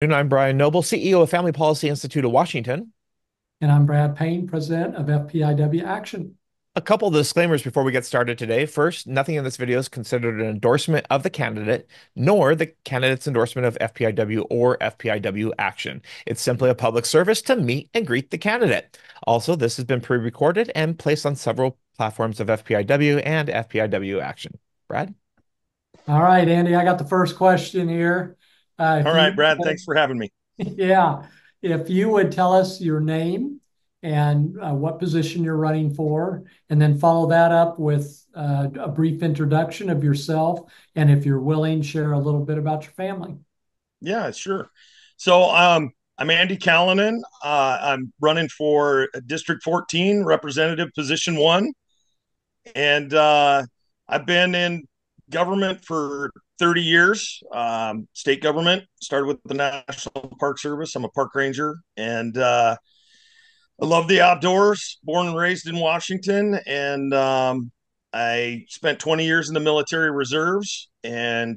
And I'm Brian Noble, CEO of Family Policy Institute of Washington. And I'm Brad Payne, President of FPIW Action. A couple of disclaimers before we get started today. First, nothing in this video is considered an endorsement of the candidate, nor the candidate's endorsement of FPIW or FPIW action. It's simply a public service to meet and greet the candidate. Also, this has been pre-recorded and placed on several platforms of FPIW and FPIW action. Brad? All right, Andy, I got the first question here. All If right, you, Brad, thanks for having me. yeah, if you would tell us your name and what position you're running for, and then follow that up with a brief introduction of yourself, and if you're willing, share a little bit about your family. Yeah, sure. So I'm Andy Kallinen. I'm running for District 14, Representative Position 1. And I've been in government for 30 years, state government. Started with the National Park Service. I'm a park ranger. And I love the outdoors, born and raised in Washington. And I spent 20 years in the military reserves and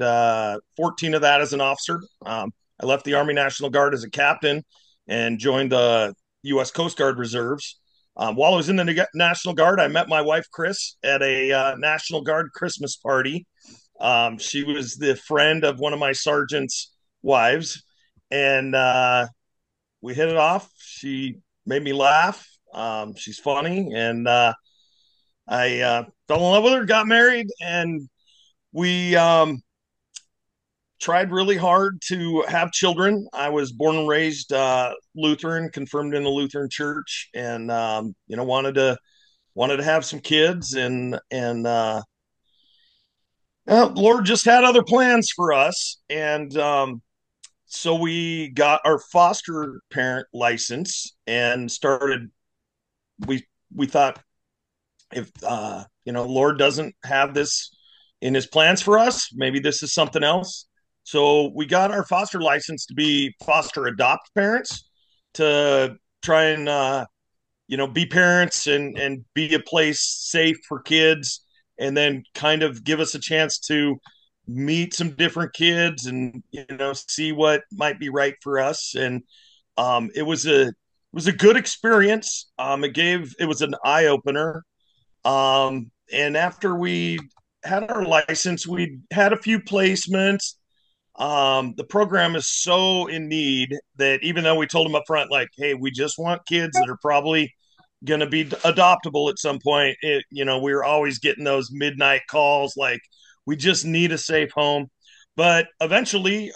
14 of that as an officer. I left the Army National Guard as a captain and joined the U.S. Coast Guard Reserves. While I was in the National Guard, I met my wife, Chris, at a National Guard Christmas party. She was the friend of one of my sergeant's wives. And we hit it off. She made me laugh. She's funny, and I fell in love with her. Got married, and we tried really hard to have children. I was born and raised Lutheran, confirmed in the Lutheran Church, and wanted to have some kids, and Lord just had other plans for us, and so we got our foster parent license and started. We thought, if Lord doesn't have this in his plans for us, maybe this is something else. So we got our foster license to be foster adopt parents, to try and be parents and be a place safe for kids, and then kind of give us a chance to meet some different kids and see what might be right for us. And it was a good experience. It was an eye opener. And after we had our license, we had a few placements. The program is so in need that even though we told them up front, like, hey, we just want kids that are probably going to be adoptable at some point, we were always getting those midnight calls like, we just need a safe home. But eventually,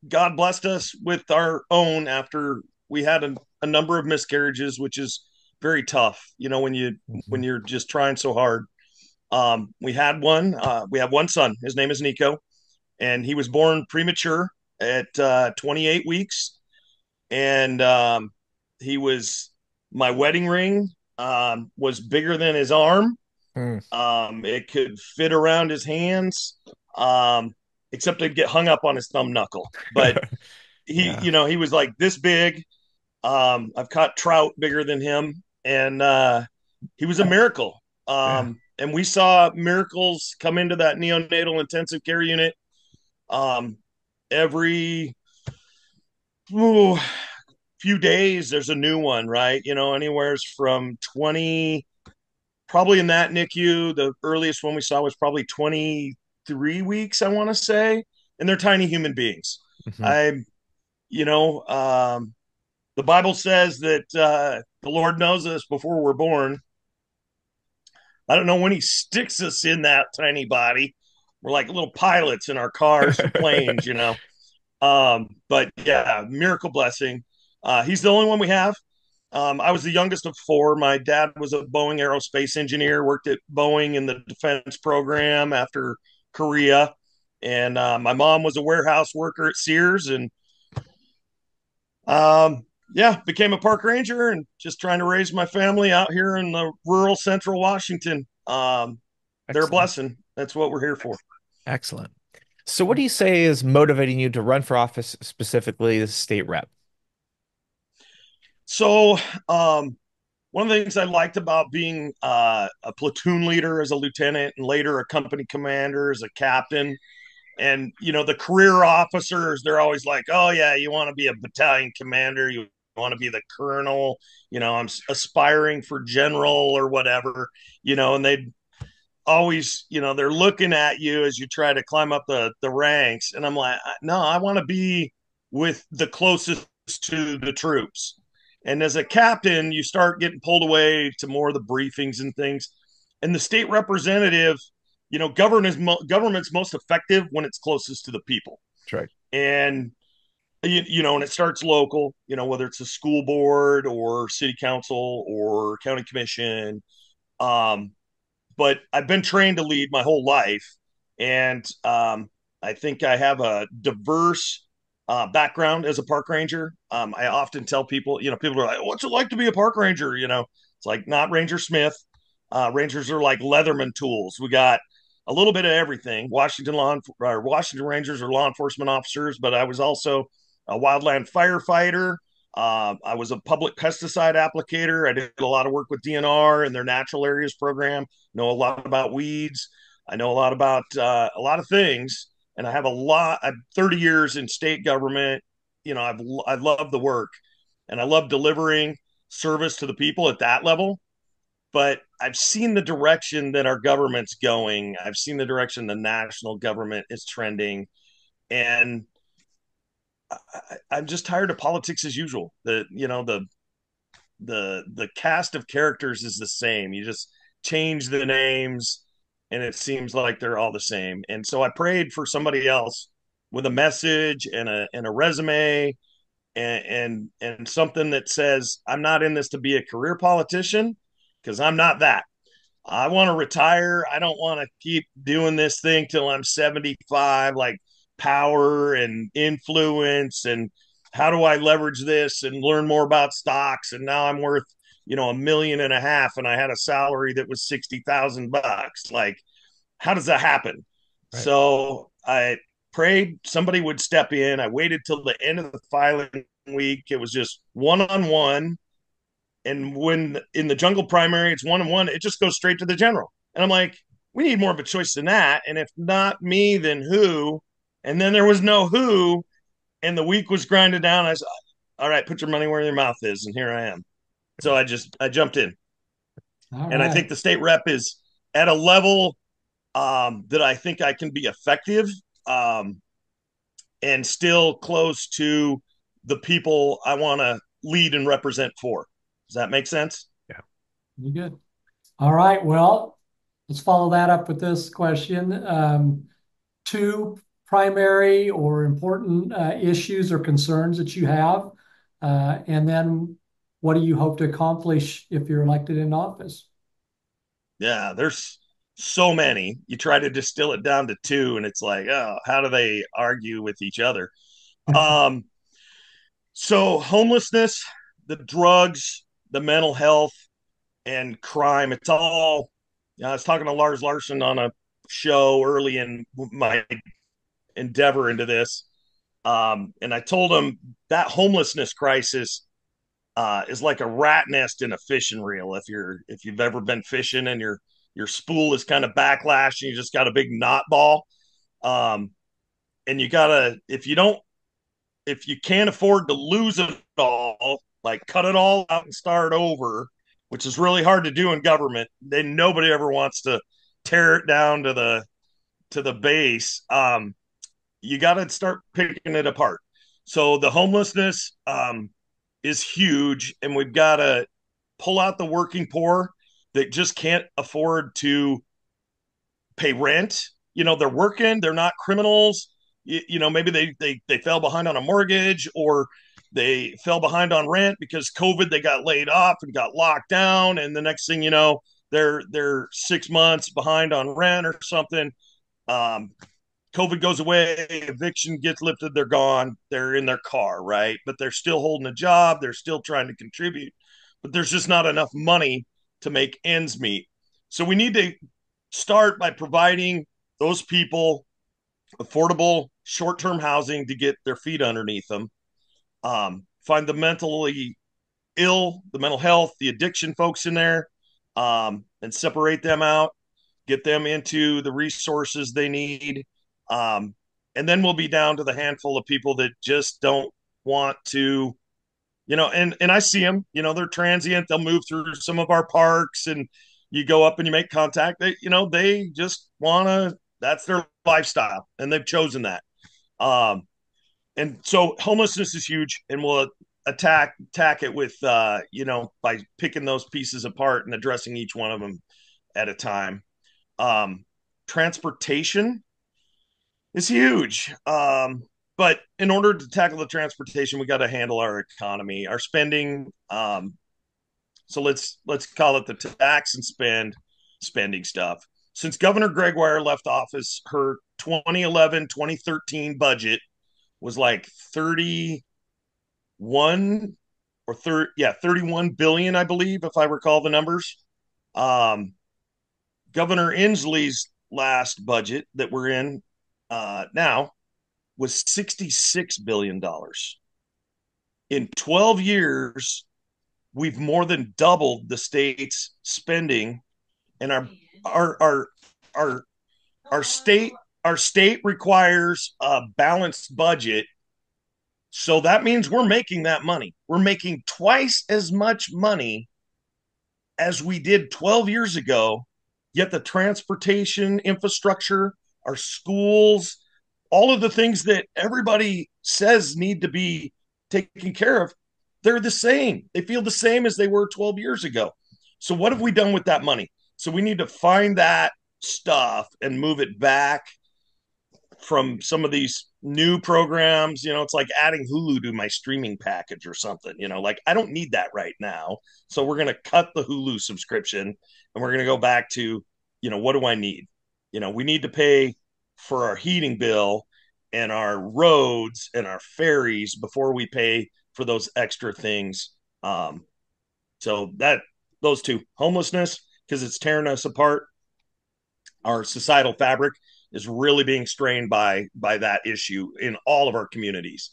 God blessed us with our own after we had a number of miscarriages, which is very tough, when Mhm. you're just trying so hard. We had one. We have one son. His name is Nico, and he was born premature at 28 weeks. And he was my wedding ring. Was bigger than his arm. Mm. It could fit around his hands, except it'd get hung up on his thumb knuckle. But he, Yeah. he was like this big. I've caught trout bigger than him, and he was a miracle. Yeah. And we saw miracles come into that neonatal intensive care unit every ooh, few days. There's a new one, right? Anywhere from 20, probably in that NICU. The earliest one we saw was probably 23 weeks, I want to say. And they're tiny human beings. Mhm. I, you know, the Bible says that the Lord knows us before we're born. I don't know when he sticks us in that tiny body. We're like little pilots in our cars or planes. But yeah, miracle blessing. He's the only one we have. I was the youngest of four. My dad was a Boeing aerospace engineer, worked at Boeing in the defense program after Korea. And my mom was a warehouse worker at Sears. And yeah, became a park ranger and just trying to raise my family out here in the rural central Washington. They're a Excellent. blessing. That's what we're here for. Excellent. So, what do you say is motivating you to run for office, specifically as state rep? So, one of the things I liked about being a platoon leader as a lieutenant and later a company commander as a captain And the career officers, they're always like, oh yeah, you want to be a battalion commander, you want to be the colonel, I'm aspiring for general or whatever, and they always, they're looking at you as you try to climb up the ranks. And I'm like, no, I want to be with the closest to the troops. And as a captain, you start getting pulled away to more of the briefings and things. And the state representative, government's most effective when it's closest to the people. That's right. And and it starts local, whether it's a school board or city council or county commission. Um, but I've been trained to lead my whole life, and I think I have a diverse background as a park ranger. I often tell people, people are like, "What's it like to be a park ranger?" It's like not Ranger Smith. Rangers are like Leatherman tools. We got a little bit of everything. Washington Rangers are law enforcement officers, but I was also a wildland firefighter. I was a public pesticide applicator. I did a lot of work with DNR and their natural areas program. Know a lot about weeds. I know a lot about a lot of things, and I have a lot. I've 30 years in state government. I love the work, and I love delivering service to the people at that level. But I've seen the direction that our government's going. I've seen the direction the national government is trending, and I'm just tired of politics as usual. The cast of characters is the same. You just change the names, and it seems like they're all the same. And so I prayed for somebody else with a message and a resume and something that says I'm not in this to be a career politician, because I'm not that. I want to retire. I don't want to keep doing this thing till I'm 75, like power and influence and how do I leverage this and learn more about stocks. And now I'm worth, $1.5 million and I had a salary that was $60,000. Like, how does that happen? Right. So I prayed somebody would step in. I waited till the end of the filing week. It was just one on one, and when in the jungle primary, it's 1-on-1, it just goes straight to the general. And I'm like, we need more of a choice than that. And if not me, then who? And then there was no who. And the week was grinded down. I said, all right, put your money where your mouth is. And here I am. So I jumped in. All And I think right. the state rep is at a level that I think I can be effective um, and still close to the people I want to lead and represent for. Does that make sense? Yeah. You good? All right. Well, let's follow that up with this question. Two primary or important issues or concerns that you have, and then what do you hope to accomplish if you're elected in office? Yeah, there's so many. You try to distill it down to two, and it's like, oh, how do they argue with each other? Um, so homelessness, the drugs, the mental health, and crime, it's all. I was talking to Lars Larson on a show early in my endeavor into this. And I told him that homelessness crisis is like a rat nest in a fishing reel. If you've ever been fishing and your spool is kind of backlash and you just got a big knot ball, um, and you gotta if you can't afford to lose it all, like cut it all out and start over, which is really hard to do in government. Then nobody ever wants to tear it down to the base. You got to start picking it apart. So the homelessness is huge, and we've got to pull out the working poor that just can't afford to pay rent. They're working, they're not criminals. Maybe they fell behind on a mortgage, or they fell behind on rent because COVID, they got laid off and got locked down, and the next thing you know, they're 6 months behind on rent or something. Um, COVID goes away, eviction gets lifted, they're gone, they're in their car, right? But they're still holding a job, they're still trying to contribute, but there's just not enough money to make ends meet. So we need to start by providing those people affordable short-term housing to get their feet underneath them. Find the mentally ill, the mental health, the addiction folks in there, and separate them out, get them into the resources they need. and then we'll be down to the handful of people that just don't want to, and I see them, they're transient. They'll move through some of our parks, and you go up and you make contact. They just want to, that's their lifestyle, and they've chosen that. And so homelessness is huge, and we'll attack it with, by picking those pieces apart and addressing each one of them at a time. Um, Transportation is huge. But in order to tackle the transportation, we got to handle our economy, our spending. So let's call it the tax and spending stuff. Since Governor Gregoire left office, her 2011-2013 budget was like 31 31 billion, I believe, if I recall the numbers. Um, Governor Inslee's last budget that we're in now was $66 billion. In 12 years, we've more than doubled the state's spending, and our our our state requires a balanced budget. So that means we're making that money. We're making twice as much money as we did 12 years ago, yet the transportation infrastructure, our schools, all of the things that everybody says need to be taken care of, they're the same. They feel the same as they were 12 years ago. So, what have we done with that money? So, we need to find that stuff and move it back from some of these new programs. It's like adding Hulu to my streaming package or something. Like I don't need that right now. So we're going to cut the Hulu subscription, and we're going to go back to, what do I need? We need to pay for our heating bill and our roads and our ferries before we pay for those extra things. So that those two, homelessness, because it's tearing us apart, our societal fabric is really being strained by that issue in all of our communities,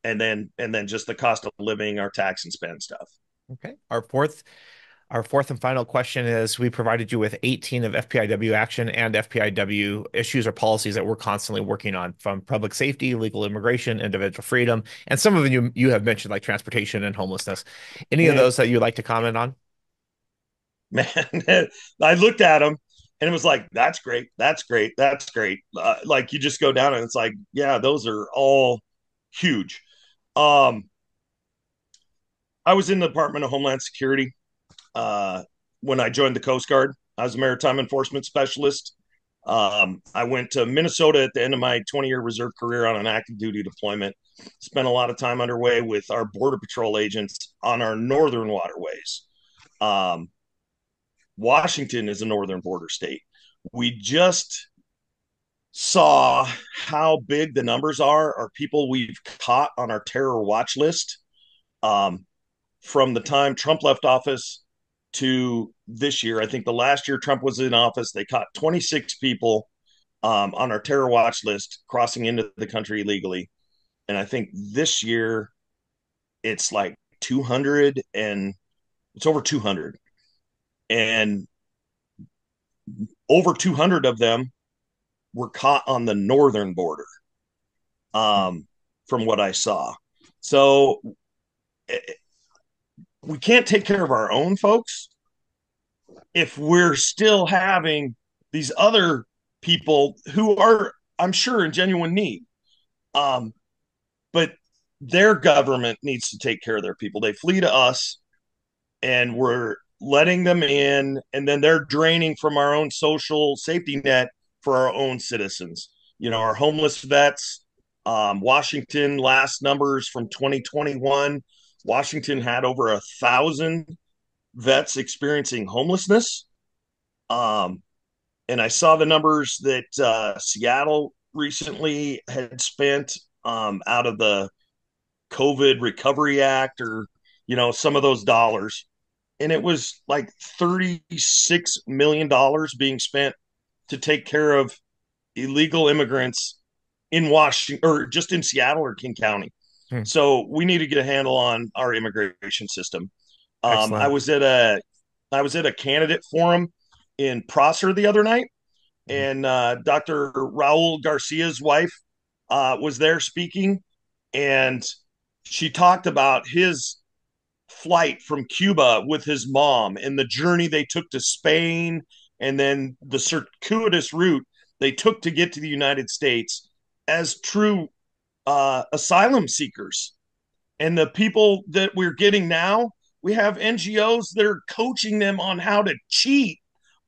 and then just the cost of living, our tax and spend stuff. Okay. Our fourth and final question is, we provided you with 18 of FPIW action and FPIW issues or policies that we're constantly working on, from public safety, legal immigration, individual freedom, and some of them you have mentioned, like transportation and homelessness. Any of Man, those that you'd like to comment on? I looked at them and it was like, that's great, that's great, that's great. Like you just go down and it's like, yeah, those are all huge. um I was in the Department of Homeland Security uh, when I joined the Coast Guard. I was a maritime enforcement specialist. I went to Minnesota at the end of my 20-year reserve career on an active duty deployment. Spent a lot of time underway with our Border Patrol agents on our northern waterways. Um, Washington is a northern border state. We just saw how big the numbers are people we've caught on our terror watch list. Um, from the time Trump left office to this year. I think the last year Trump was in office, they caught 26 people on our terror watch list crossing into the country illegally. And I think this year it's like 200, and it's over 200. And over 200 of them were caught on the northern border, from what I saw. So we can't take care of our own folks if we're still having these other people who are, I'm sure, in genuine need. Um, but their government needs to take care of their people. They flee to us, and we're letting them in, and then they're draining from our own social safety net for our own citizens. Our homeless vets. Washington, last numbers from 2021, Washington had over 1,000 vets experiencing homelessness. Um, and I saw the numbers that Seattle recently had spent out of the COVID Recovery Act, or some of those dollars, and it was like $36 million being spent to take care of illegal immigrants in Washington, or just in Seattle or King County. Hmm. So we need to get a handle on our immigration system. Um, I Excellent. was at a I was at a candidate forum in Prosser the other night, Mhm. and Dr. Raul Garcia's wife was there speaking, and she talked about his flight from Cuba with his mom and the journey they took to Spain, and then the circuitous route they took to get to the United States as true asylum seekers. And the people that we're getting now, we have NGOs that are coaching them on how to cheat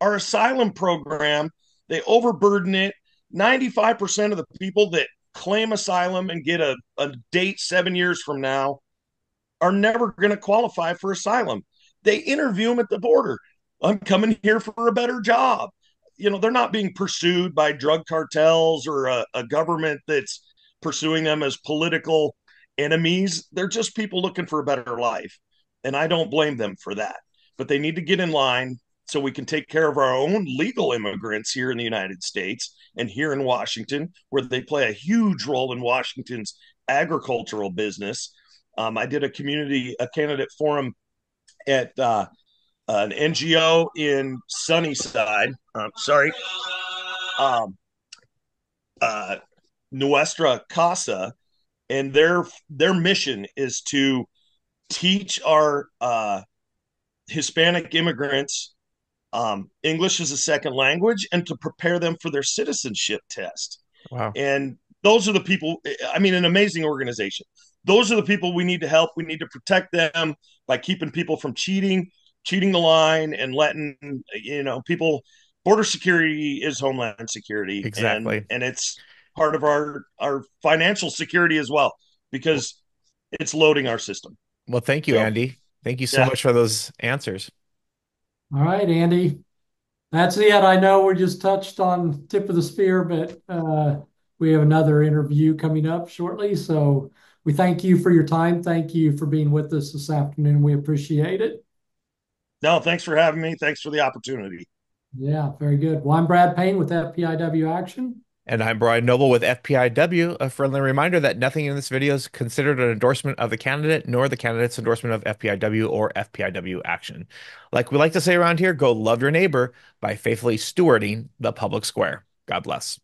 our asylum program. They overburden it. 95% of the people that claim asylum and get a date 7 years from now are never going to qualify for asylum. They interview them at the border. I'm coming here for a better job. They're not being pursued by drug cartels or a government that's pursuing them as political enemies. They're just people looking for a better life. And I don't blame them for that. But they need to get in line so we can take care of our own legal immigrants here in the United States and here in Washington, where they play a huge role in Washington's agricultural business. I did a candidate forum at an NGO in Sunnyside. Sorry, um, uh, Nuestra Casa, and their mission is to teach our Hispanic immigrants English as a second language and to prepare them for their citizenship test. Wow. And those are the people, I mean, an amazing organization. Those are the people we need to help. We need to protect them by keeping people from cheating the line and letting, people. Border security is homeland security, and Exactly. it's part of our financial security as well, because it's loading our system. Well, thank you, So Andy. Thank you so yeah. much for those answers. All right, Andy. That's it. I know we just touched on tip of the spear, but we have another interview coming up shortly. So we thank you for your time. Thank you for being with us this afternoon. We appreciate it. No, thanks for having me. Thanks for the opportunity. Yeah, very good. Well, I'm Brad Payne with FPIW Action. And I'm Brian Noble with FPIW. A friendly reminder that nothing in this video is considered an endorsement of the candidate, nor the candidate's endorsement of FPIW or FPIW action. Like we like to say around here, go love your neighbor by faithfully stewarding the public square. God bless.